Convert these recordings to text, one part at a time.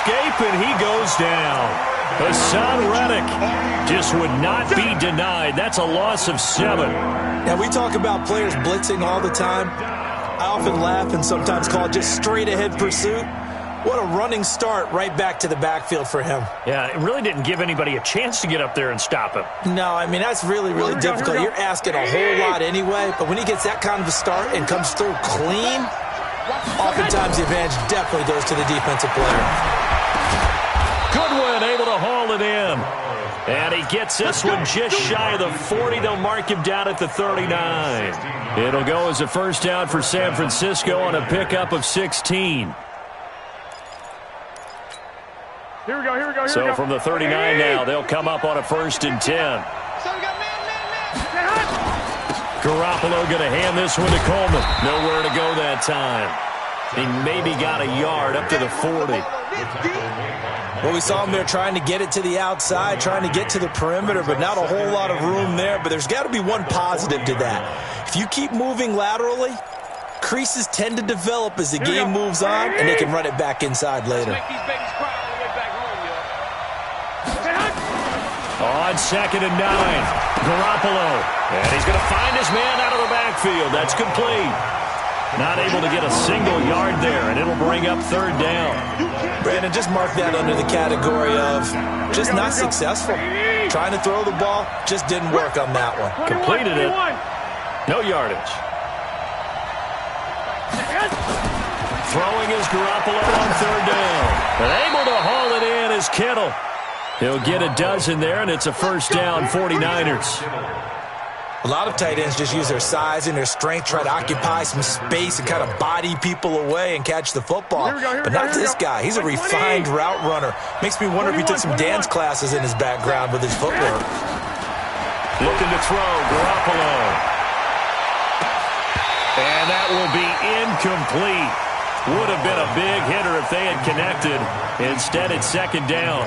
escape, and he goes down. Hassan Reddick just would not be denied. That's a loss of 7. Yeah, we talk about players blitzing all the time. I often laugh and sometimes call it just straight-ahead pursuit. What a running start right back to the backfield for him. Yeah, it really didn't give anybody a chance to get up there and stop him. No, I mean, that's really, really difficult. You're asking a whole lot anyway, but when he gets that kind of a start and comes through clean, oftentimes the advantage definitely goes to the defensive player. Goodwin able to haul it in. And he gets this one just shy of the 40. They'll mark him down at the 39. It'll go as a first down for San Francisco on a pickup of 16. Here we go. So from the 39 now, they'll come up on a 1st and 10. Garoppolo going to hand this one to Coleman. Nowhere to go that time. He maybe got a yard up to the 40. Well, we saw him there trying to get it to the outside, trying to get to the perimeter, but not a whole lot of room there. But there's got to be one positive to that. If you keep moving laterally, creases tend to develop as the game moves on, and they can run it back inside later. On 2nd and 9, Garoppolo. And he's going to find his man out of the backfield. That's complete. Not able to get a single yard there, and it'll bring up 3rd down. Brandon, just mark that under the category of just not successful. Trying to throw the ball, just didn't work on that one. Completed it. No yardage. Throwing is Garoppolo on 3rd down. And able to haul it in is Kittle. He'll get a dozen there, and it's a first down, 49ers. A lot of tight ends just use their size and their strength, try to occupy some space and kind of body people away and catch the football. But not this guy. He's a refined route runner. Makes me wonder if he took some dance classes in his background with his footwork. Looking to throw, Garoppolo. And that will be incomplete. Would have been a big hitter if they had connected. Instead, it's 2nd down.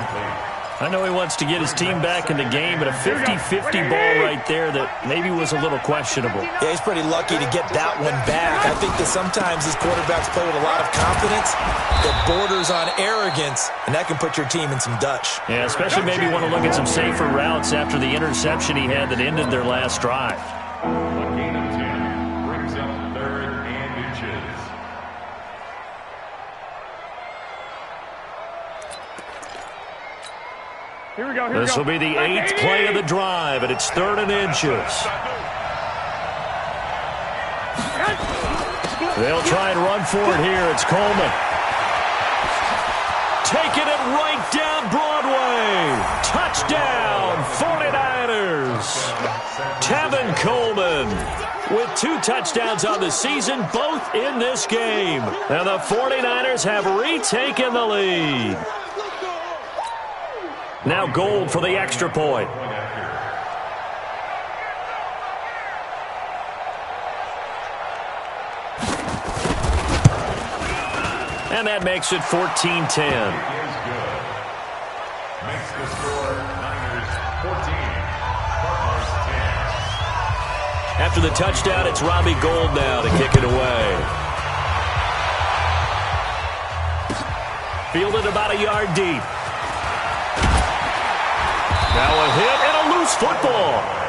I know he wants to get his team back in the game, but a 50-50 ball right there that maybe was a little questionable. Yeah, he's pretty lucky to get that one back. I think that sometimes these quarterbacks play with a lot of confidence that borders on arrogance, and that can put your team in some Dutch. Yeah, especially maybe want to look at some safer routes after the interception he had that ended their last drive. This will be the 8th play of the drive, and it's 3rd and inches. They'll try and run for it here. It's Coleman. Taking it right down Broadway. Touchdown, 49ers. Tevin Coleman with 2 touchdowns on the season, both in this game. And the 49ers have retaken the lead. Now Gold for the extra point. And that makes it 14-10. Makes the score Niners 14, Cardinals 10. After the touchdown, it's Robbie Gould now to kick it away. Fielded about a yard deep. Now a hit and a loose football.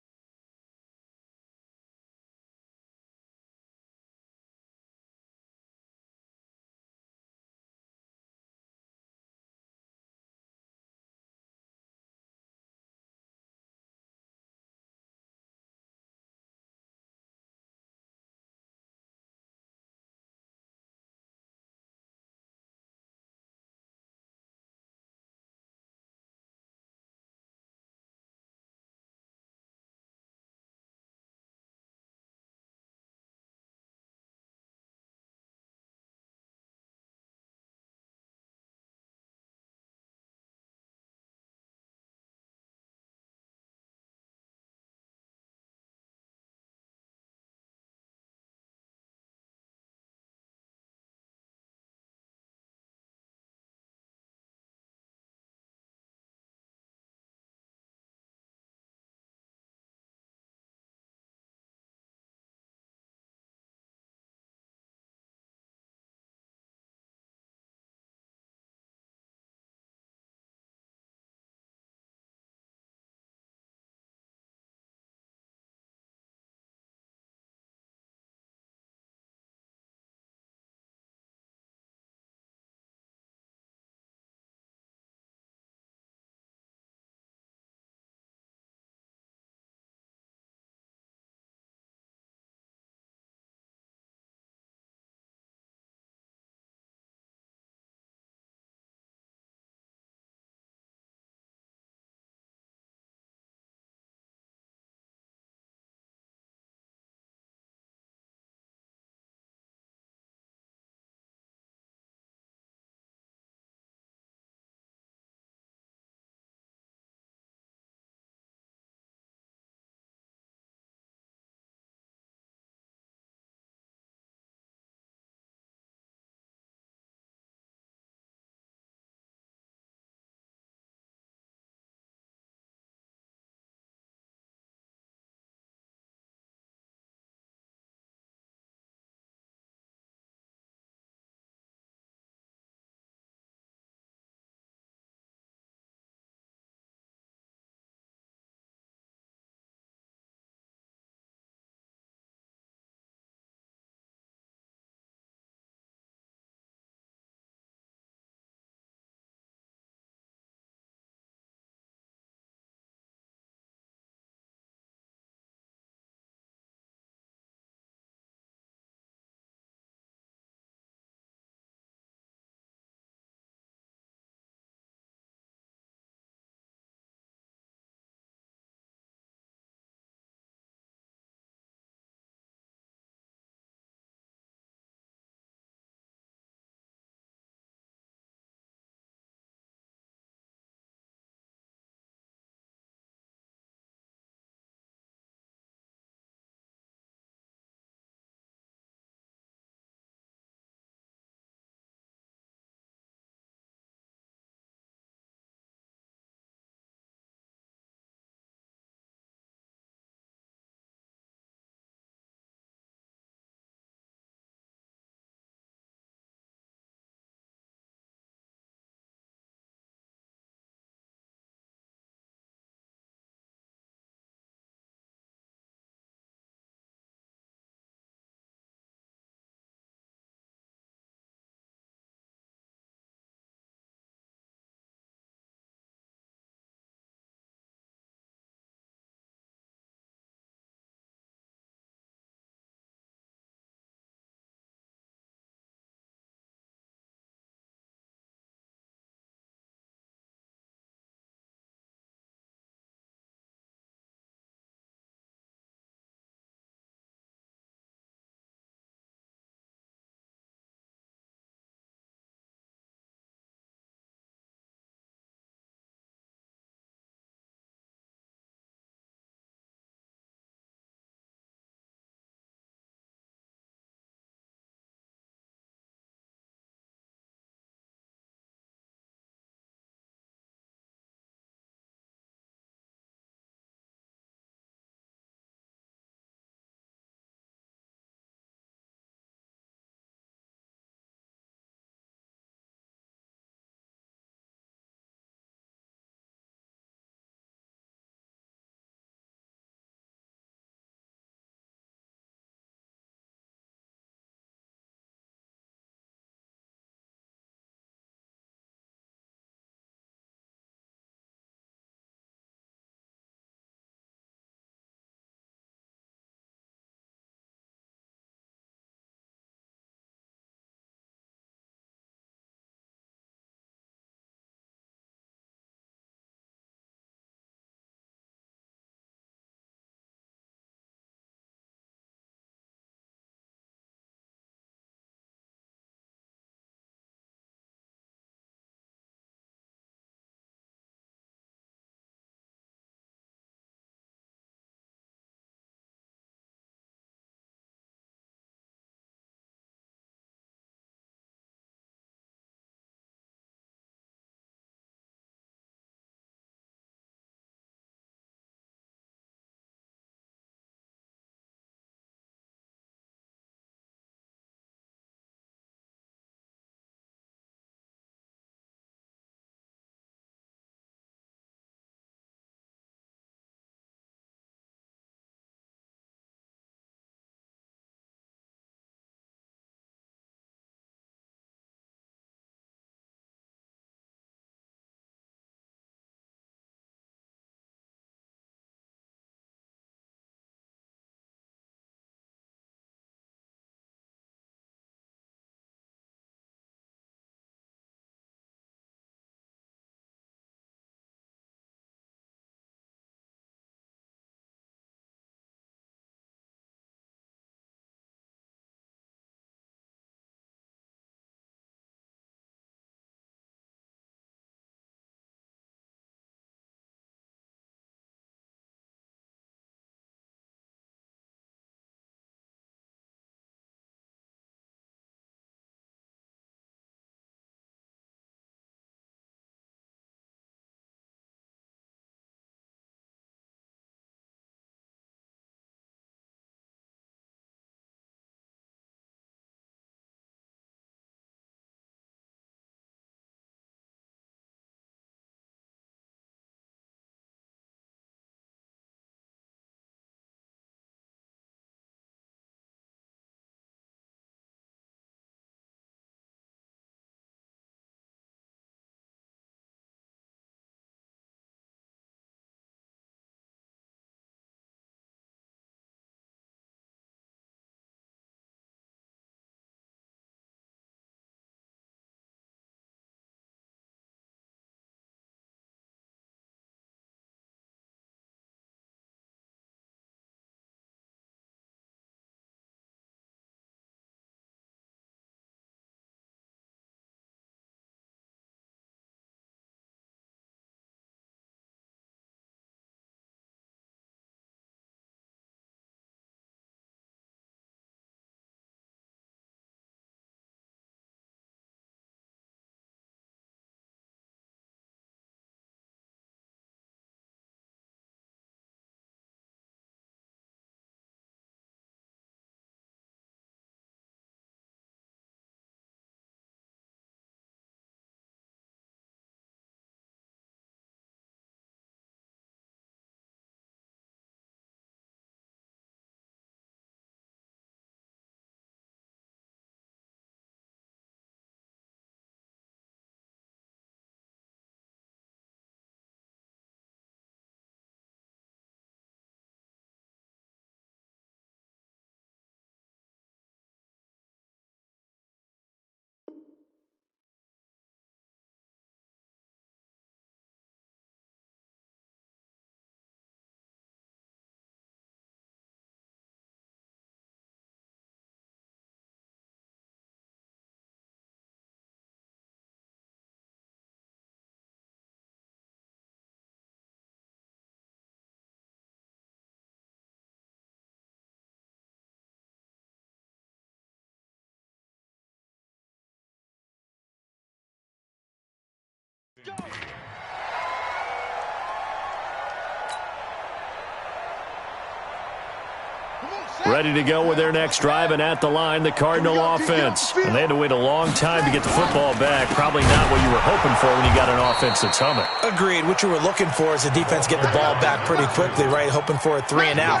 Ready to go with their next drive, and at the line, the Cardinal offense. And they had to wait a long time to get the football back. Probably not what you were hoping for when you got an offense that's humming. Agreed. What you were looking for is the defense get the ball back pretty quickly, right? Hoping for a 3 and out.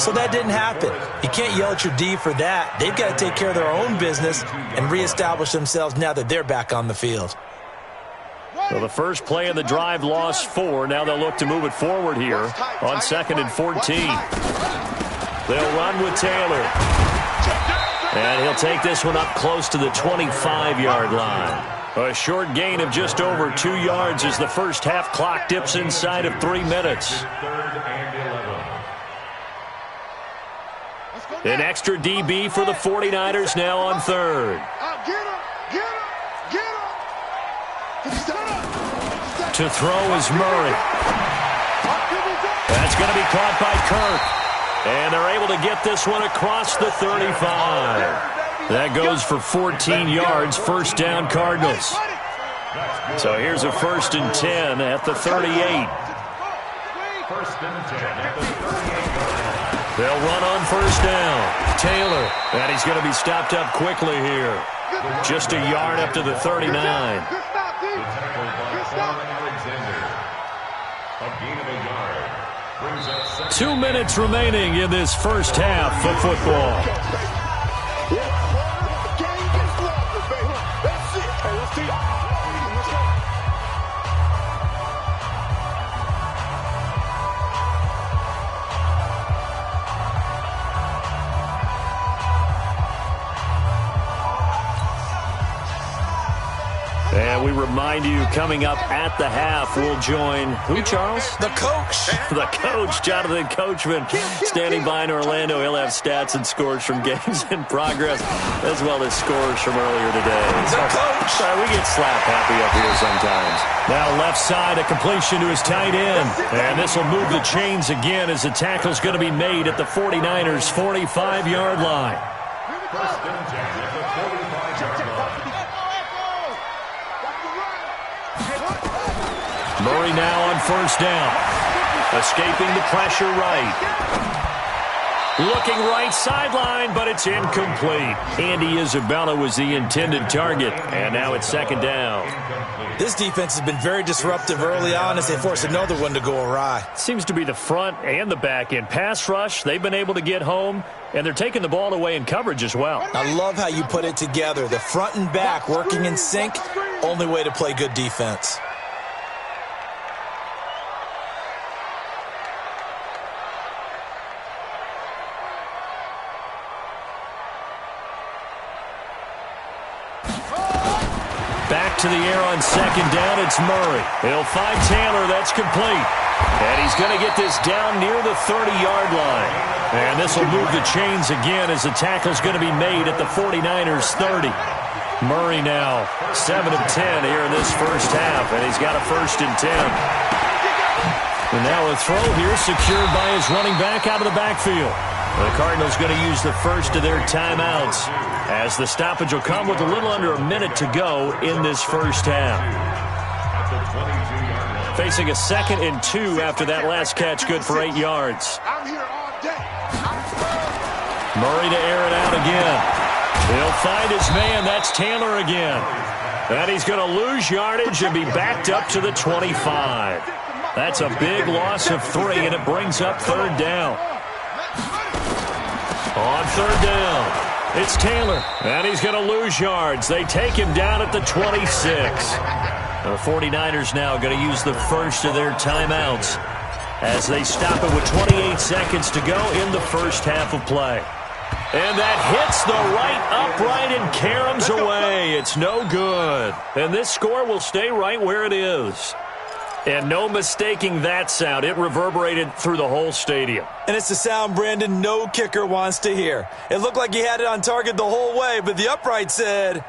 So that didn't happen. You can't yell at your D for that. They've got to take care of their own business and reestablish themselves now that they're back on the field. So the first play of the drive lost 4. Now they'll look to move it forward here on 2nd and 14. They'll run with Taylor. And he'll take this one up close to the 25-yard line. A short gain of just over 2 yards as the first half clock dips inside of 3 minutes. An extra DB for the 49ers now on 3rd. To throw is Murray. That's going to be caught by Kirk. And they're able to get this one across the 35. That goes for 14 yards, first down Cardinals. So here's a 1st and 10 at the 38. They'll run on 1st down. Taylor, and he's going to be stopped up quickly here. Just a yard up to the 39. 2 minutes remaining in this first half of football. And we remind you, coming up at the half, we'll join who, Charles? The coach. The coach, Jonathan Coachman, standing by in Orlando. He'll have stats and scores from games in progress, as well as scores from earlier today. The coach. We get slap happy up here sometimes. Now left side, a completion to his tight end. And this will move the chains again as the tackle's going to be made at the 49ers' 45-yard line. First and 10 at the 45-yard line. Murray now on 1st down. Escaping the pressure right. Looking right sideline, but it's incomplete. Andy Isabella was the intended target, and now it's 2nd down. This defense has been very disruptive early on as they force another one to go awry. Seems to be the front and the back end. Pass rush, they've been able to get home, and they're taking the ball away in coverage as well. I love how you put it together. The front and back working in sync, only way to play good defense. Back to the air on 2nd down, it's Murray. He'll find Taylor, that's complete. And he's going to get this down near the 30-yard line. And this will move the chains again as the tackle's going to be made at the 49ers' 30. Murray now 7 of 10 here in this first half, and he's got a 1st and 10. And now a throw here secured by his running back out of the backfield. The Cardinals going to use the first of their timeouts as the stoppage will come with a little under a minute to go in this first half. Facing a 2nd and 2 after that last catch, good for 8 yards. Murray to air it out again. He'll find his man. That's Taylor again. And he's going to lose yardage and be backed up to the 25. That's a big loss of 3, and it brings up 3rd down. On 3rd down, it's Taylor, and he's going to lose yards. They take him down at the 26. The 49ers now going to use the first of their timeouts as they stop it with 28 seconds to go in the first half of play. And that hits the right upright and caroms away. It's no good. And this score will stay right where it is. And no mistaking that sound. It reverberated through the whole stadium. And it's the sound, Brandon, no kicker wants to hear. It looked like he had it on target the whole way, but the upright said,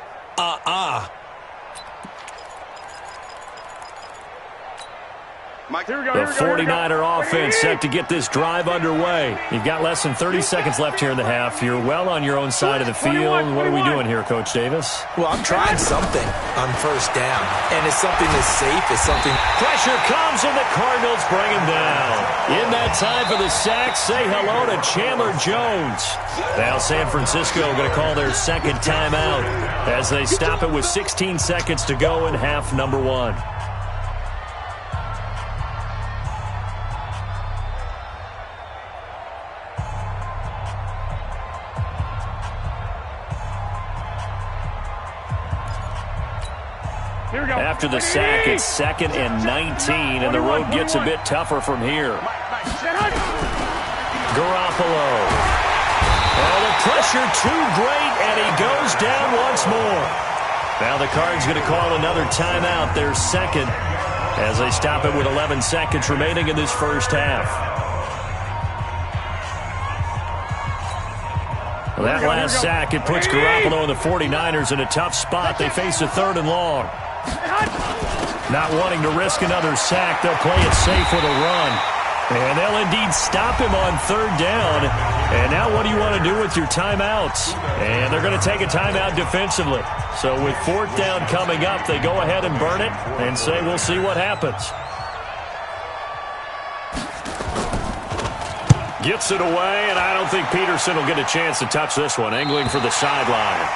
The 49er offense set to get this drive underway. You've got less than 30 seconds left here in the half. You're well on your own side of the field. What are we doing here, Coach Davis? Well, I'm trying something on first down, and it's something that's safe. It's something. Pressure comes, and the Cardinals bring him down. In that time for the sack, say hello to Chandler Jones. Now San Francisco going to call their second timeout as they stop it with 16 seconds to go in half number one. After the sack, it's 2nd and 19, and the road gets a bit tougher from here. Garoppolo. Oh, the pressure too great, and he goes down once more. Now the Cards going to call another timeout, their second, as they stop it with 11 seconds remaining in this first half. Well, that last sack, it puts Garoppolo and the 49ers in a tough spot. They face a 3rd and long. Not wanting to risk another sack, they'll play it safe with a run. And they'll indeed stop him on 3rd down. And now what do you want to do with your timeouts? And they're going to take a timeout defensively. So with 4th down coming up, they go ahead and burn it and say we'll see what happens. Gets it away, and I don't think Peterson will get a chance to touch this one. Angling for the sideline.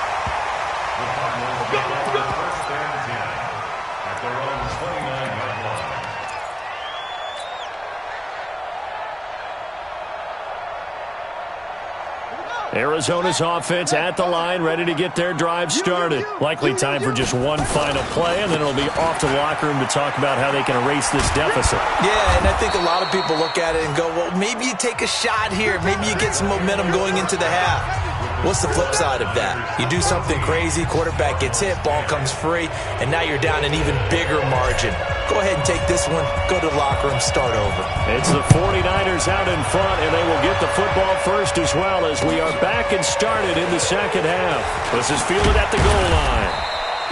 Arizona's offense at the line, ready to get their drive started. Likely time for just one final play, and then it'll be off to the locker room to talk about how they can erase this deficit. Yeah, and I think a lot of people look at it and go, well, maybe you take a shot here. Maybe you get some momentum going into the half. What's the flip side of that? You do something crazy, quarterback gets hit, ball comes free, and now you're down an even bigger margin. Go ahead and take this one, go to the locker room, start over. It's the 49ers out in front, and they will get the football first as well, as we are back and started in the second half. This is fielded at the goal line.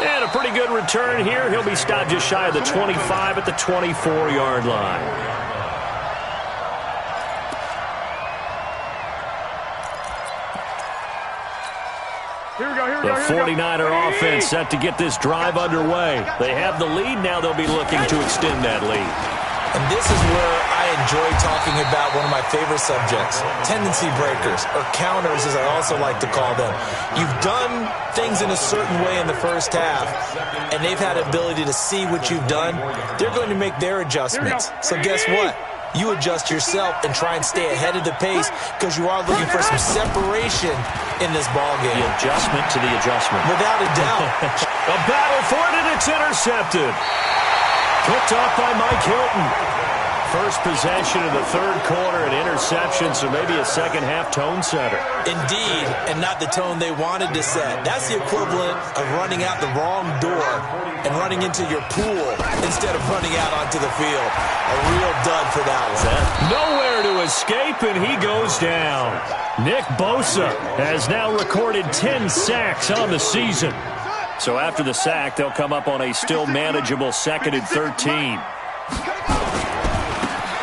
And a pretty good return here. He'll be stopped just shy of the 25 at the 24-yard line. The 49er offense set to get this drive underway. They have the lead. Now they'll be looking to extend that lead. And this is where I enjoy talking about one of my favorite subjects, tendency breakers, or counters as I also like to call them. You've done things in a certain way in the first half, and they've had the ability to see what you've done. They're going to make their adjustments. So guess what? You adjust yourself and try and stay ahead of the pace because you are looking for some separation in this ballgame. The adjustment to the adjustment. Without a doubt. A battle for it, and it's intercepted. Picked off by Mike Hilton. First possession of the third quarter, an interception, so maybe a second-half tone setter. Indeed, and not the tone they wanted to set. That's the equivalent of running out the wrong door and running into your pool instead of running out onto the field. A real dud for that one. Nowhere to escape, and he goes down. Nick Bosa has now recorded 10 sacks on the season. So after the sack, they'll come up on a still manageable 2nd and 13.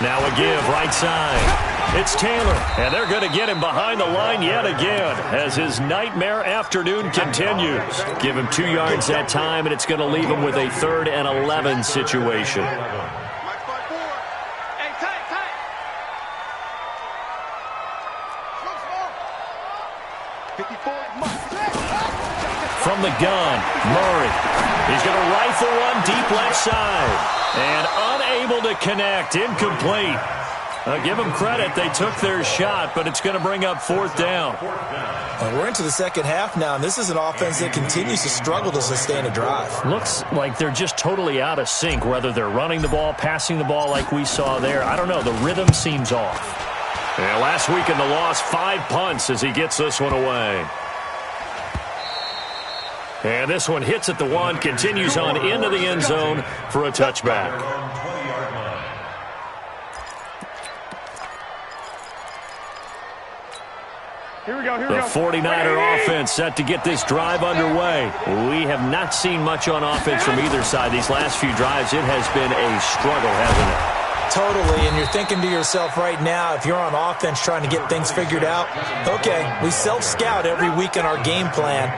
Now a give, right side. It's Taylor, and they're going to get him behind the line yet again as his nightmare afternoon continues. Give him 2 yards that time, and it's going to leave him with a 3rd and 11 situation. From the gun, Murray. He's going to rifle one deep left side. And unable to connect, incomplete. Give them credit, they took their shot, but it's going to bring up 4th down. We're into the second half now, and this is an offense that continues to struggle to sustain a drive. Looks like they're just totally out of sync, whether they're running the ball, passing the ball like we saw there. I don't know, the rhythm seems off. Yeah, last week in the loss, 5 punts as he gets this one away. And this one hits at the 1, continues on into the end zone for a touchback. Here we go. The 49er offense set to get this drive underway. We have not seen much on offense from either side. These last few drives, it has been a struggle, hasn't it? Totally, and you're thinking to yourself right now, if you're on offense trying to get things figured out, okay, we self-scout every week in our game plan.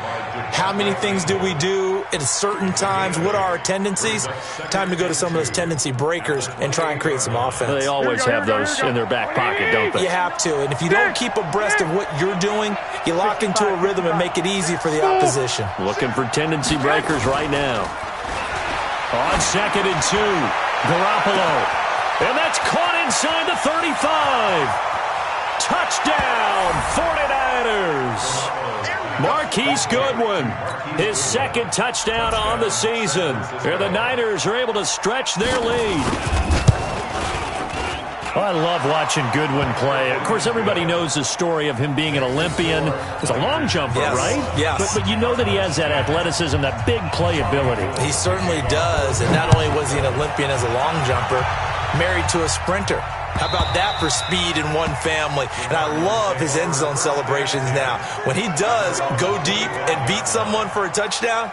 How many things do we do at certain times? What are our tendencies? Time to go to some of those tendency breakers and try and create some offense. They always have those in their back pocket, don't they? You have to, and if you don't keep abreast of what you're doing, you lock into a rhythm and make it easy for the opposition. Looking for tendency breakers right now. On 2nd and 2, Garoppolo. And that's caught inside the 35. Touchdown, 49ers. Marquise Goodwin, his 2nd touchdown on the season. And the Niners are able to stretch their lead. Well, I love watching Goodwin play. Of course, everybody knows the story of him being an Olympian. He's a long jumper, yes, right? Yes. But you know that he has that athleticism, that big playability. He certainly does. And not only was he an Olympian as a long jumper, married to a sprinter. How about that for speed in one family? And I love his end zone celebrations now. When he does go deep and beat someone for a touchdown,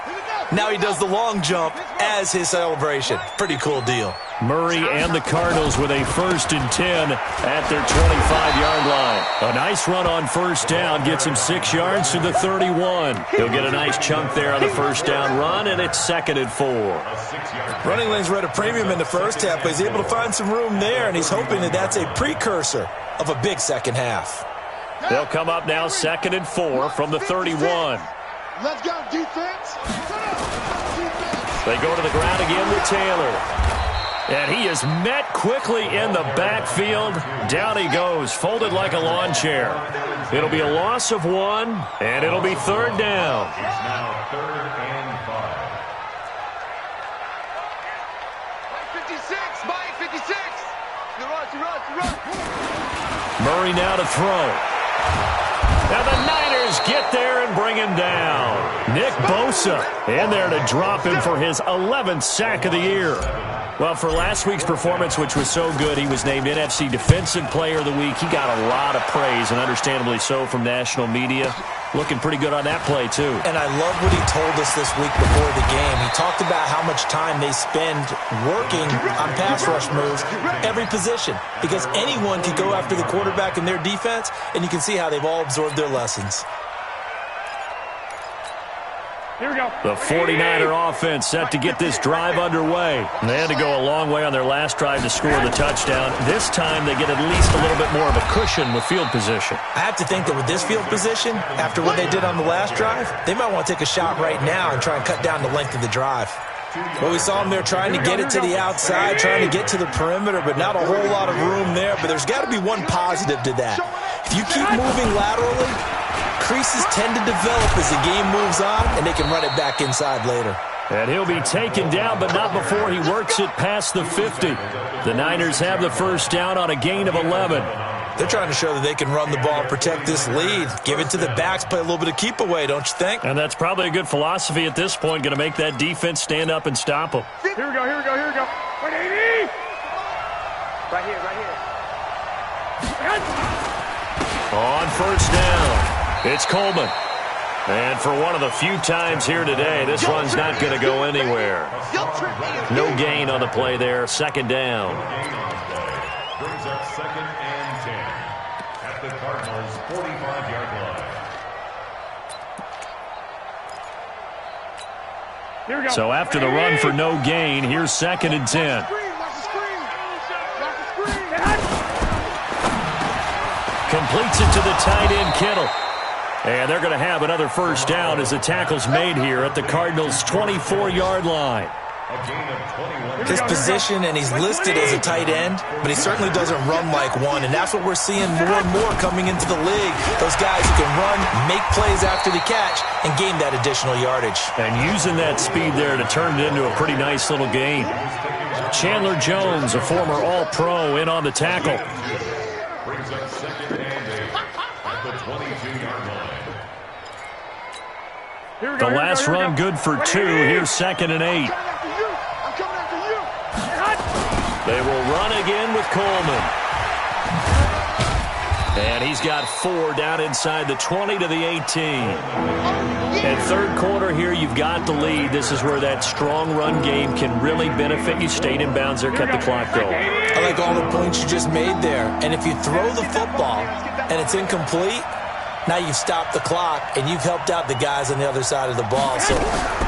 now he does the long jump as his celebration. Pretty cool deal. Murray and the Cardinals with a 1st and 10 at their 25-yard line. A nice run on 1st down gets him 6 yards to the 31. He'll get a nice chunk there on the 1st down run, and it's 2nd and 4. Running lanes were at a premium in the first half, but he's able to find some room there, and he's hoping that that's a precursor of a big second half. They'll come up now 2nd and 4 from the 31. Let's go, defense. They go to the ground again with Taylor. And he is met quickly in the backfield. Down he goes, folded like a lawn chair. It'll be a loss of 1, and it'll be 3rd down. It's now 3rd and 5. 56, Mike, 56. Run. Murray now to throw. Now the Niners get there and bring him down. Nick Bosa in there to drop him for his 11th sack of the year. Well, for last week's performance, which was so good, he was named NFC Defensive Player of the Week. He got a lot of praise, and understandably so, from national media. Looking pretty good on that play, too. And I love what he told us this week before the game. He talked about how much time they spend working on pass rush moves, every position, because anyone can go after the quarterback in their defense, and you can see how they've all absorbed their lessons. Here we go. The 49er offense set to get this drive underway. They had to go a long way on their last drive to score the touchdown. This time they get at least a little bit more of a cushion with field position. I have to think that with this field position, after what they did on the last drive, they might want to take a shot right now and try and cut down the length of the drive. Well, we saw them there trying to get it to the outside, trying to get to the perimeter, but not a whole lot of room there. But there's got to be one positive to that. If you keep moving laterally, creases tend to develop as the game moves on, and they can run it back inside later. And he'll be taken down, but not before he works it past the 50. The Niners have the 1st down on a gain of 11. They're trying to show that they can run the ball, protect this lead, give it to the backs, play a little bit of keep away, don't you think? And that's probably a good philosophy at this point, going to make that defense stand up and stop them. Here we go. 180. Right here. On 1st down, it's Coleman. And for one of the few times here today, this run's not going to go anywhere. No gain on the play there, 2nd down. Brings up 2nd and 10 at the Cardinals' 45-yard line. Here we go. So after the run for no gain, here's 2nd and 10. Completes it to the tight end, Kittle. And they're going to have another 1st down as the tackle's made here at the Cardinals' 24-yard line. His position, and he's listed as a tight end, but he certainly doesn't run like one, and that's what we're seeing more and more coming into the league. Those guys who can run, make plays after the catch, and gain that additional yardage. And using that speed there to turn it into a pretty nice little gain. Chandler Jones, a former All-Pro, in on the tackle. Brings up 2nd and 8 at the 22-yard line. The last run good for 2. Here's 2nd and 8. They will run again with Coleman. And he's got 4 down inside the 20 to the 18. And third quarter here, you've got the lead. This is where that strong run game can really benefit you. Stayed in bounds there, kept the clock going. I like all the points you just made there. And if you throw the football and it's incomplete, now you've stopped the clock and you've helped out the guys on the other side of the ball. So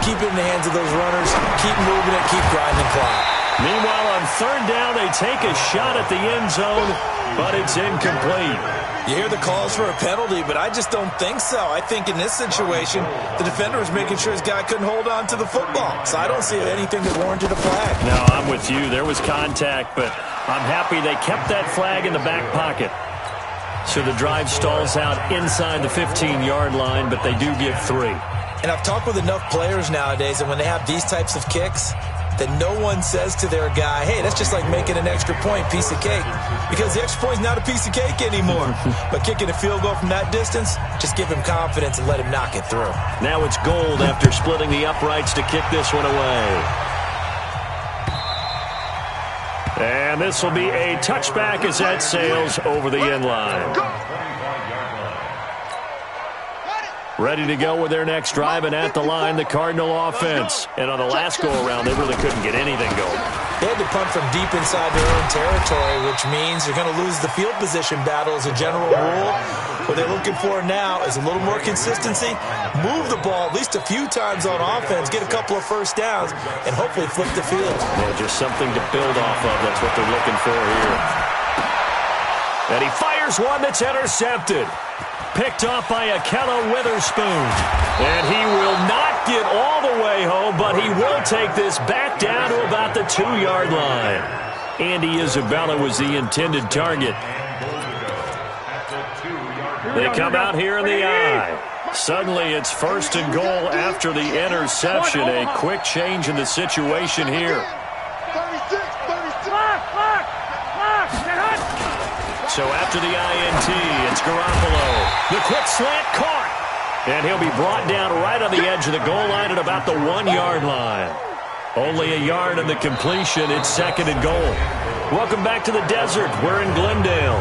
keep it in the hands of those runners. Keep moving it. Keep grinding clock. Meanwhile, on third down, they take a shot at the end zone, but it's incomplete. You hear the calls for a penalty, but I just don't think so. I think in this situation, the defender was making sure his guy couldn't hold on to the football. So I don't see anything that warranted a flag. No, I'm with you. There was contact, but I'm happy they kept that flag in the back pocket. So the drive stalls out inside the 15-yard line, but they do get 3. And I've talked with enough players nowadays, and when they have these types of kicks, that no one says to their guy, hey, that's just like making an extra point, piece of cake. Because the extra point's not a piece of cake anymore. But kicking a field goal from that distance, just give him confidence and let him knock it through. Now it's Gold after splitting the uprights to kick this one away. And this will be a touchback as that sails over the end line. Ready to go with their next drive, and at the line, the Cardinal offense. And on the last go-around, they really couldn't get anything going. They had to punt from deep inside their own territory, which means you're going to lose the field position battle as a general rule. What they're looking for now is a little more consistency, move the ball at least a few times on offense, get a couple of first downs, and hopefully flip the field. Yeah, just something to build off of. That's what they're looking for here. And he fires one that's intercepted. Picked off by Akella Witherspoon. And he will not get all the way home, but he will take this back down to about the 2-yard line. Andy Isabella was the intended target. They come out here in the I. Suddenly it's 1st and goal after the interception. A quick change in the situation here. So after the INT, it's Garoppolo. The quick slant caught. And he'll be brought down right on the edge of the goal line at about the 1-yard line. Only a yard on the completion. It's 2nd and goal. Welcome back to the desert. We're in Glendale.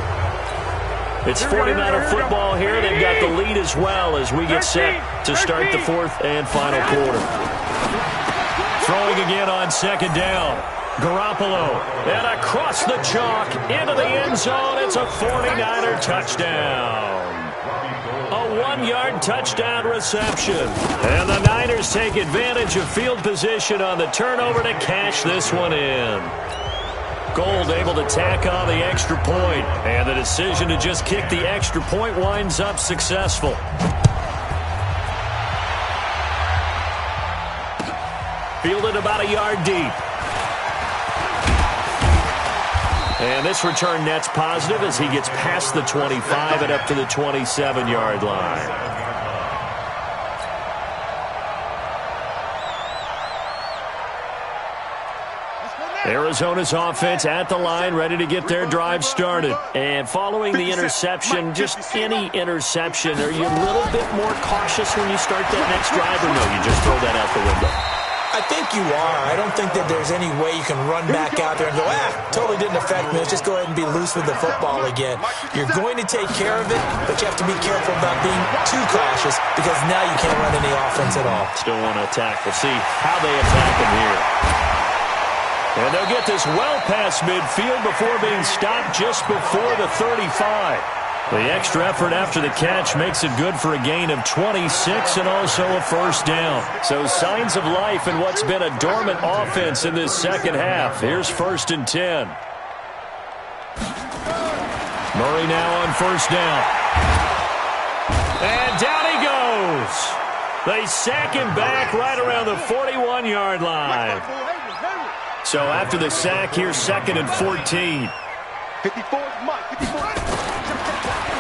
It's 49er football here. They've got the lead as well as we get set to start the 4th and final quarter. Throwing again on 2nd down. Garoppolo, and across the chalk, into the end zone. It's a 49er touchdown. A 1-yard touchdown reception. And the Niners take advantage of field position on the turnover to cash this one in. Gold able to tack on the extra point, and the decision to just kick the extra point winds up successful. Fielded about a yard deep. And this return net's positive as he gets past the 25 and up to the 27-yard line. Arizona's offense at the line, ready to get their drive started. And following the interception, just any interception, are you a little bit more cautious when you start that next drive, or no, you just throw that out the window? I think you are. I don't think that there's any way you can run back out there and go, totally didn't affect me. Let's just go ahead and be loose with the football again. You're going to take care of it, but you have to be careful about being too cautious because now you can't run any offense at all. Still want to attack. We'll see how they attack him here. And they'll get this well past midfield before being stopped just before the 35. The extra effort after the catch makes it good for a gain of 26 and also a first down. So signs of life in what's been a dormant offense in this second half. Here's 1st and 10. Murray now on first down. And down he goes. They sack him back right around the 41-yard line. So after the sack, here's 2nd and 14. 54, Mike, 54.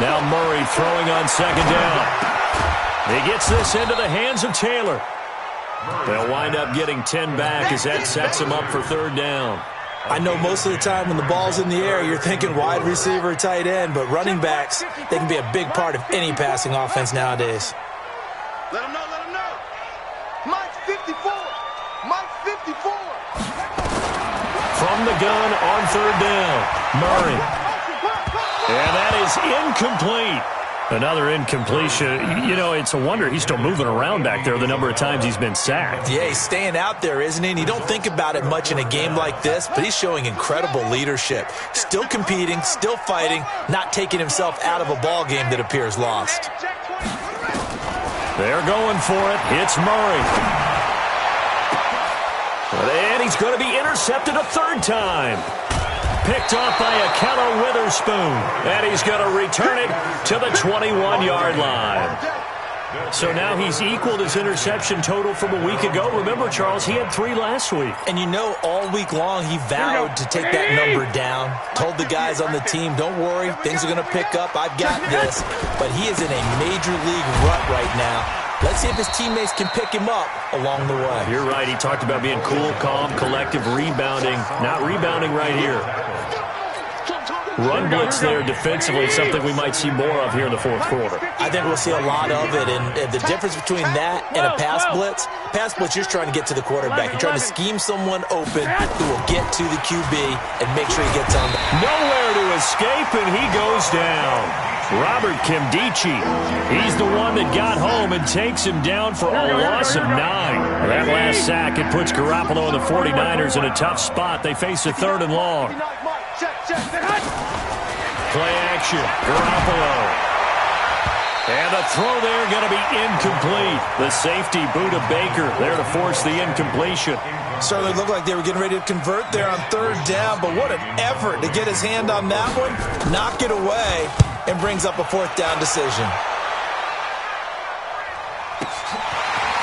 Now Murray throwing on 2nd down. He gets this into the hands of Taylor. They'll wind up getting 10 back as that sets him up for 3rd down. I know most of the time when the ball's in the air, you're thinking wide receiver, tight end, but running backs, they can be a big part of any passing offense nowadays. Let him know, let him know. Mike 54. Mike 54. From the gun on 3rd down, Murray. And that is incomplete. Another incompletion. You know, it's a wonder he's still moving around back there the number of times he's been sacked. Yeah, he's staying out there, isn't he? And you don't think about it much in a game like this, but he's showing incredible leadership. Still competing, still fighting, not taking himself out of a ball game that appears lost. They're going for it. It's Murray. And he's going to be intercepted a third time. Picked off by Akello Witherspoon. And he's going to return it to the 21-yard line. So now he's equaled his interception total from a week ago. Remember, Charles, he had 3 last week. And you know, all week long he vowed to take that number down. Told the guys on the team, don't worry, things are going to pick up. I've got this. But he is in a major league rut right now. Let's see if his teammates can pick him up along the way. You're right. He talked about being cool, calm, collective, rebounding. Not rebounding right here. Run blitz there defensively, something we might see more of here in the fourth quarter. I think we'll see a lot of it, and the difference between that and a pass blitz, you're trying to get to the quarterback. You're trying to scheme someone open who will get to the QB and make sure he gets on. Nowhere to escape, and he goes down. Robert Kimdichie, he's the one that got home and takes him down for a loss of 9. That last sack, it puts Garoppolo and the 49ers in a tough spot. They face a 3rd and long. Play action, Garoppolo. And the throw there going to be incomplete. The safety, Buda Baker, there to force the incompletion. Certainly looked like they were getting ready to convert there on 3rd down, but what an effort to get his hand on that one, knock it away, and brings up a 4th down decision.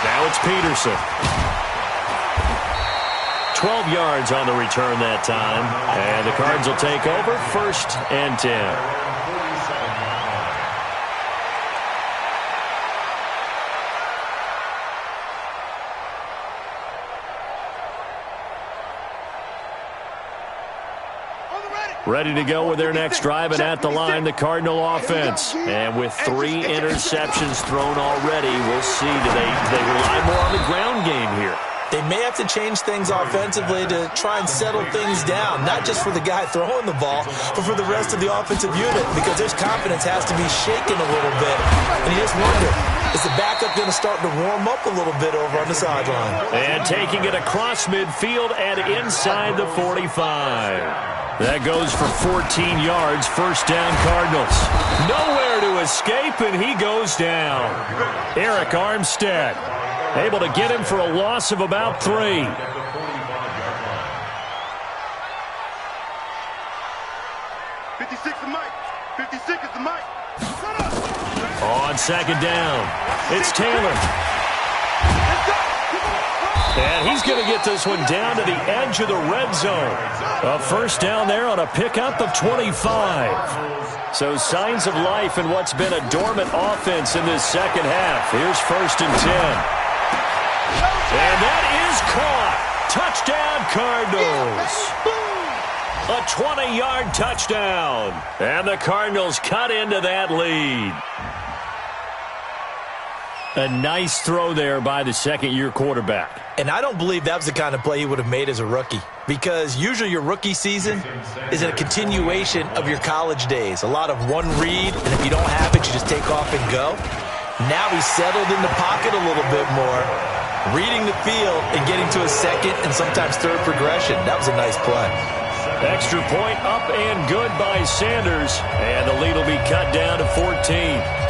Now it's Peterson. 12 yards on the return that time. And the Cards will take over 1st and 10. Ready to go with their next drive, and at the line, the Cardinal offense. And with 3 interceptions thrown already, we'll see. Do they rely more on the ground game here? They may have to change things offensively to try and settle things down, not just for the guy throwing the ball, but for the rest of the offensive unit, because their confidence has to be shaken a little bit. And you just wonder, is the backup going to start to warm up a little bit over on the sideline? And taking it across midfield and inside the 45. That goes for 14 yards, 1st down Cardinals. Nowhere to escape, and he goes down. Eric Armstead able to get him for a loss of about 3. 56 is Mike. 56 is the Mike. On 2nd down, it's Taylor. And he's going to get this one down to the edge of the red zone. A 1st down there on a pickup of 25. So signs of life in what's been a dormant offense in this second half. Here's 1st and 10. And that is caught. Touchdown, Cardinals. A 20-yard touchdown. And the Cardinals cut into that lead. A nice throw there by the second-year quarterback. And I don't believe that was the kind of play he would have made as a rookie, because usually your rookie season is a continuation of your college days. A lot of one read, and if you don't have it, you just take off and go. Now he's settled in the pocket a little bit more, reading the field and getting to a 2nd and sometimes 3rd progression. That was a nice play. Extra point up and good by Sanders, and the lead will be cut down to 14.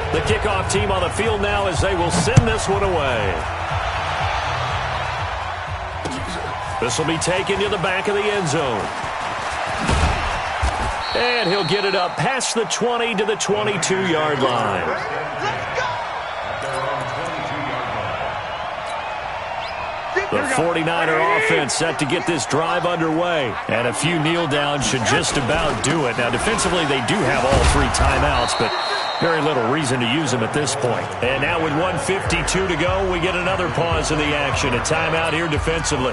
The kickoff team on the field now as they will send this one away. This will be taken to the back of the end zone. And he'll get it up past the 20 to the 22-yard line. The 49er offense set to get this drive underway. And a few kneel downs should just about do it. Now, defensively, they do have all 3 timeouts, but very little reason to use them at this point. And now with 1:52 to go, we get another pause in the action. A timeout here defensively.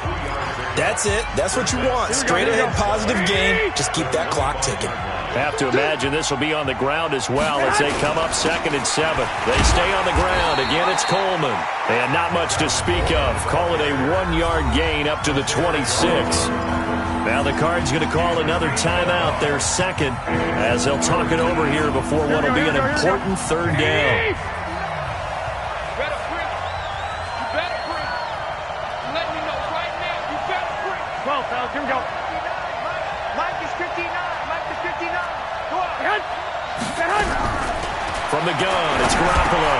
That's it. That's what you want. Straight ahead positive game. Just keep that clock ticking. Have to imagine this will be on the ground as well as they come up 2nd and 7. They stay on the ground. Again, it's Coleman. And not much to speak of. Call it a 1-yard gain up to the 26. Now the Cards going to call another timeout, their second, as they'll talk it over here before what will be an important third down. Here we go. Mike is 59. Mike is 59. Go on. From the gun, it's Garoppolo.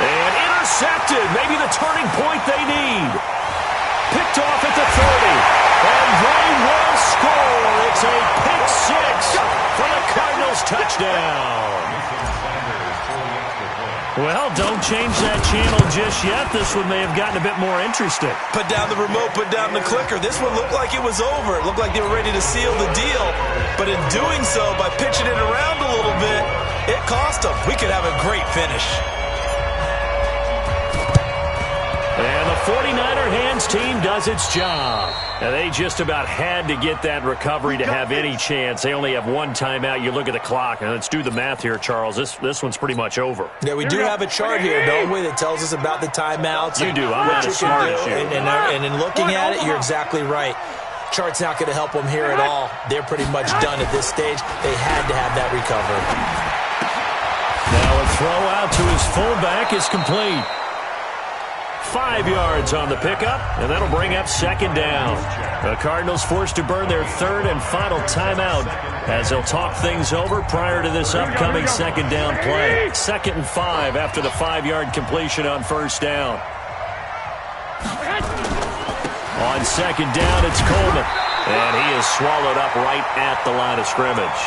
And intercepted. Maybe the turning point they need. Picked off at the 30. And they will score. It's a pick six for the Cardinals touchdown. Well, don't change that channel just yet. This one may have gotten a bit more interesting. Put down the remote, put down the clicker. This one looked like it was over. It looked like they were ready to seal the deal. But in doing so, by pitching it around a little bit, it cost them. We could have a great finish. And the 49er hands team does its job. And they just about had to get that recovery to have any chance. They only have one timeout. You look at the clock, and let's do the math here, Charles. This one's pretty much over. Yeah, we do have a chart here, don't we, that tells us about the timeouts. You do. I'm not as smart as you. And in looking at it, you're exactly right. Chart's not going to help them here at all. They're pretty much done at this stage. They had to have that recovery. Now a throw out to his fullback is complete. 5 yards on the pickup, and that'll bring up second down. The Cardinals forced to burn their third and final timeout as they'll talk things over prior to this upcoming second down play. 2nd and 5 after the 5-yard completion on first down. On second down, it's Coleman, and he is swallowed up right at the line of scrimmage.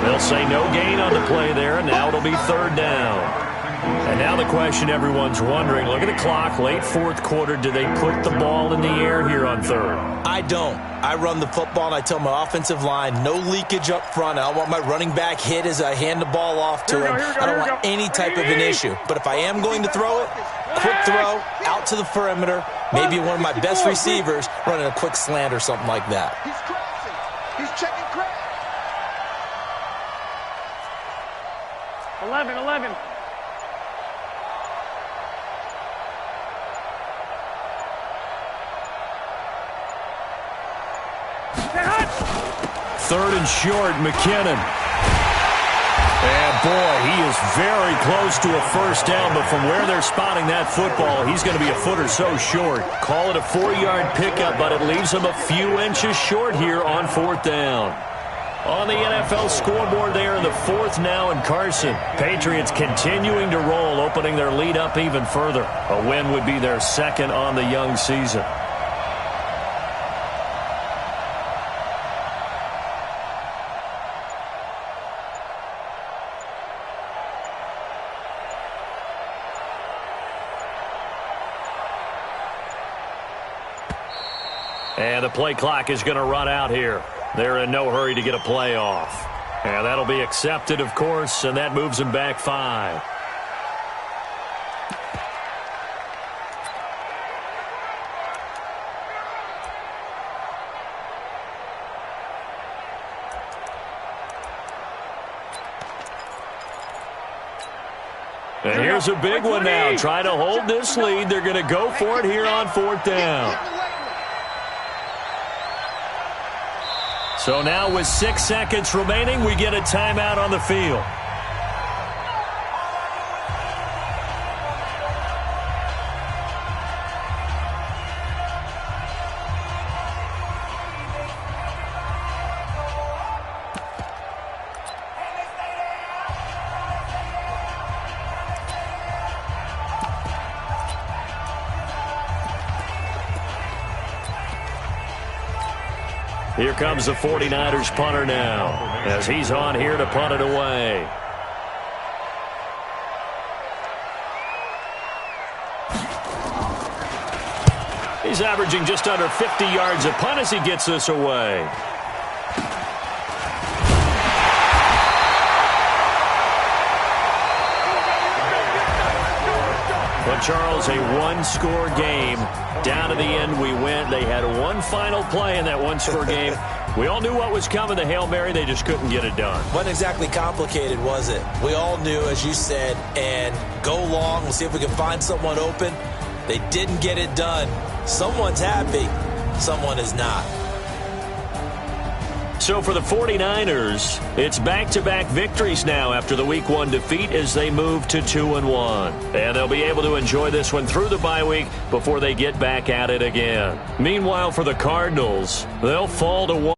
They'll say no gain on the play there, and now it'll be third down. And now the question everyone's wondering, look at the clock, late fourth quarter, do they put the ball in the air here on third? I don't. I run the football, and I tell my offensive line, no leakage up front. I don't want my running back hit as I hand the ball off to him. I don't want any type of an issue. But if I am going to throw it, quick throw, out to the perimeter, maybe one of my best receivers running a quick slant or something like that. He's crossing. He's checking crack. 11. Third and short, McKinnon. And boy, he is very close to a first down, but from where they're spotting that football, he's going to be a foot or so short. Call it a 4-yard pickup, but it leaves him a few inches short here on fourth down. On the NFL scoreboard there in the fourth now in Carson. Patriots continuing to roll, opening their lead up even further. A win would be their second on the young season. And the play clock is going to run out here. They're in no hurry to get a play off. And that'll be accepted, of course, and that moves them back 5. And here's a big one now. Trying to hold this lead. They're going to go for it here on fourth down. So now with 6 seconds remaining, we get a timeout on the field. Here comes the 49ers punter now, as he's on here to punt it away. He's averaging just under 50 yards a punt as he gets this away. But Charles, a one-score game. Down to the end we went. They had one final play in that one-score game. We all knew what was coming, the Hail Mary. They just couldn't get it done. Wasn't exactly complicated, was it? We all knew, as you said, and go long. We'll see if we can find someone open. They didn't get it done. Someone's happy. Someone is not. So for the 49ers, it's back-to-back victories now after the Week 1 defeat as they move to 2-1. And they'll be able to enjoy this one through the bye week before they get back at it again. Meanwhile, for the Cardinals, they'll fall to 1.